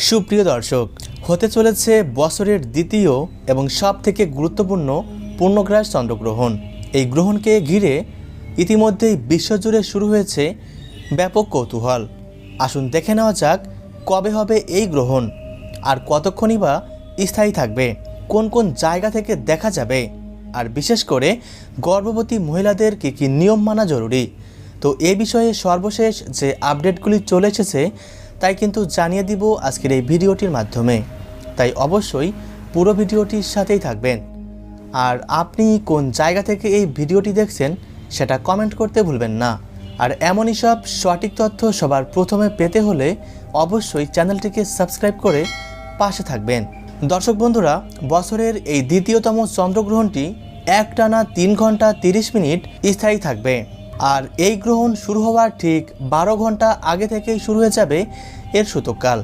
সুপ্রিয় দর্শক, হতে চলেছে বছরের দ্বিতীয় এবং সবথেকে গুরুত্বপূর্ণ পূর্ণগ্রাস চন্দ্রগ্রহণ। এই গ্রহণকে ঘিরে ইতিমধ্যেই বিশ্বজুড়ে শুরু হয়েছে ব্যাপক কৌতূহল। আসুন দেখে নেওয়া যাক কবে হবে এই গ্রহণ, আর কতক্ষণই বা স্থায়ী থাকবে, কোন কোন জায়গা থেকে দেখা যাবে, আর বিশেষ করে গর্ভবতী মহিলাদের কী কী নিয়ম মানা জরুরি। তো এই বিষয়ে সর্বশেষ যে আপডেটগুলি চলে এসেছে তাই কিন্তু জানিয়ে দিব আজকের এই ভিডিওটির মাধ্যমে। তাই অবশ্যই পুরো ভিডিওটির সাথেই থাকবেন। আর আপনি কোন জায়গা থেকে এই ভিডিওটি দেখছেন সেটা কমেন্ট করতে ভুলবেন না। আর এমনই সব সঠিক তথ্য সবার প্রথমে পেতে হলে অবশ্যই চ্যানেলটিকে সাবস্ক্রাইব করে পাশে থাকবেন। দর্শক বন্ধুরা, বছরের এই দ্বিতীয়তম চন্দ্রগ্রহণটি একটানা 3 ঘন্টা 30 মিনিট স্থায়ী থাকবে। আর এই গ্রহণ শুরু হওয়ার ঠিক 12 ঘন্টা আগে থেকেই শুরু হয়ে যাবে এর সূতককাল।